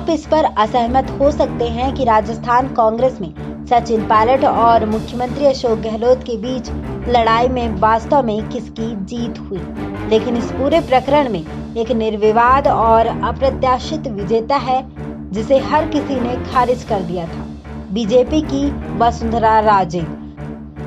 आप इस पर असहमत हो सकते हैं कि राजस्थान कांग्रेस में सचिन पायलट और मुख्यमंत्री अशोक गहलोत के बीच लड़ाई में वास्तव में किसकी जीत हुई, लेकिन इस पूरे प्रकरण में एक निर्विवाद और अप्रत्याशित विजेता है जिसे हर किसी ने खारिज कर दिया था। बीजेपी की वसुंधरा राजे।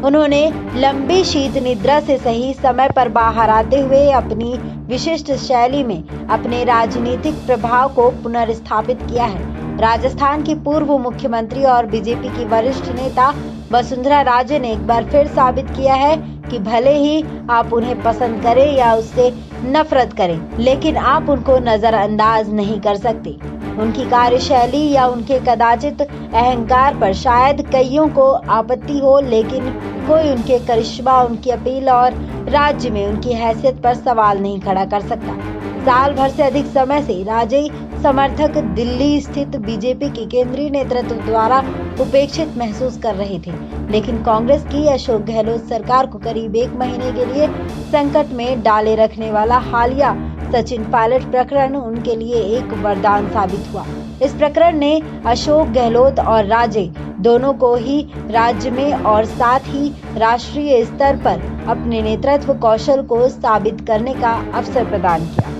उन्होंने लंबी शीत निद्रा से सही समय पर बाहर आते हुए अपनी विशिष्ट शैली में अपने राजनीतिक प्रभाव को पुनर्स्थापित किया है। राजस्थान की पूर्व मुख्यमंत्री और बीजेपी की वरिष्ठ नेता वसुंधरा राजे ने एक बार फिर साबित किया है कि भले ही आप उन्हें पसंद करें या उससे नफरत करें, लेकिन आप उनको नजरअंदाज नहीं कर सकते। उनकी कार्यशैली या उनके कदाचित अहंकार पर शायद कईयों को आपत्ति हो, लेकिन कोई उनके करिश्मा, उनकी अपील और राज्य में उनकी हैसियत पर सवाल नहीं खड़ा कर सकता। साल भर से अधिक समय से राजे समर्थक दिल्ली स्थित बीजेपी के केंद्रीय नेतृत्व द्वारा उपेक्षित महसूस कर रहे थे, लेकिन कांग्रेस की अशोक गहलोत सरकार को करीब 1 महीने के लिए संकट में डाले रखने वाला हालिया सचिन पायलट प्रकरण उनके लिए एक वरदान साबित हुआ। इस प्रकरण ने अशोक गहलोत और राजे दोनों को ही राज्य में और साथ ही राष्ट्रीय स्तर पर अपने नेतृत्व कौशल को साबित करने का अवसर प्रदान किया।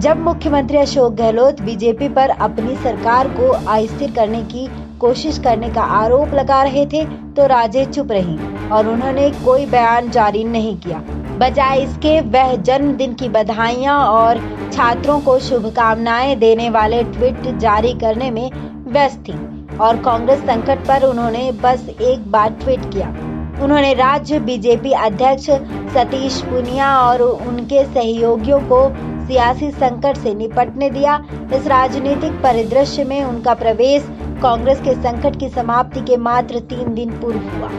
जब मुख्यमंत्री अशोक गहलोत बीजेपी पर अपनी सरकार को अस्थिर करने की कोशिश करने का आरोप लगा रहे थे, तो राजे चुप रही और उन्होंने कोई बयान जारी नहीं किया। बजाय इसके वह जन्मदिन की बधाइयां और छात्रों को शुभकामनाएं देने वाले ट्वीट जारी करने में व्यस्त थी और कांग्रेस संकट पर उन्होंने बस एक बार ट्वीट किया। उन्होंने राज्य बीजेपी अध्यक्ष सतीश पूनिया और उनके सहयोगियों को सियासी संकट से निपटने दिया। इस राजनीतिक परिदृश्य में उनका प्रवेश कांग्रेस के संकट की समाप्ति के मात्र 3 दिन पूर्व हुआ।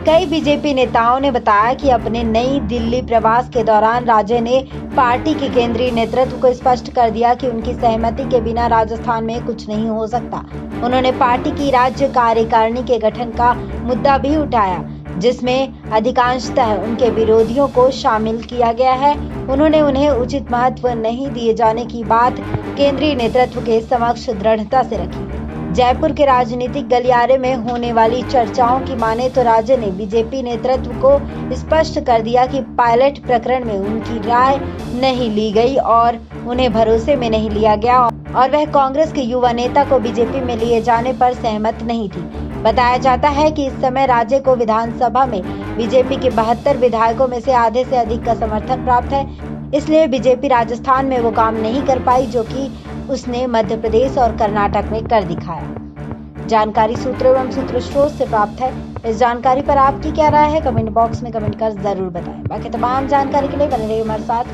कई बीजेपी नेताओं ने बताया कि अपने नई दिल्ली प्रवास के दौरान राजे ने पार्टी के केंद्रीय नेतृत्व को स्पष्ट कर दिया कि उनकी सहमति के बिना राजस्थान में कुछ नहीं हो सकता। उन्होंने पार्टी की राज्य कार्यकारिणी के गठन का मुद्दा भी उठाया, जिसमें अधिकांशतः उनके विरोधियों को शामिल किया गया है। उन्होंने उन्हें उचित महत्व नहीं दिए जाने की बात केंद्रीय नेतृत्व के समक्ष दृढ़ता से रखी। जयपुर के राजनीतिक गलियारे में होने वाली चर्चाओं की माने तो राजे ने बीजेपी नेतृत्व को स्पष्ट कर दिया कि पायलट प्रकरण में उनकी राय नहीं ली गई और उन्हें भरोसे में नहीं लिया गया और वह कांग्रेस के युवा नेता को बीजेपी में लिए जाने पर सहमत नहीं थी। बताया जाता है कि इस समय राजे को विधानसभा में बीजेपी के 72 विधायकों में से आधे से अधिक का समर्थन प्राप्त है, इसलिए बीजेपी राजस्थान में वो काम नहीं कर पाई जो कि उसने मध्य प्रदेश और कर्नाटक में कर दिखाया। जानकारी सूत्रों एवं सूत्र स्रोत से प्राप्त है। इस जानकारी पर आपकी क्या राय है, कमेंट बॉक्स में कमेंट कर जरूर बताएं। बाकी तमाम जानकारी के लिए बने रहिए हमारे साथ।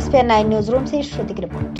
SPN 9 न्यूज रूम से श्रुति की रिपोर्ट।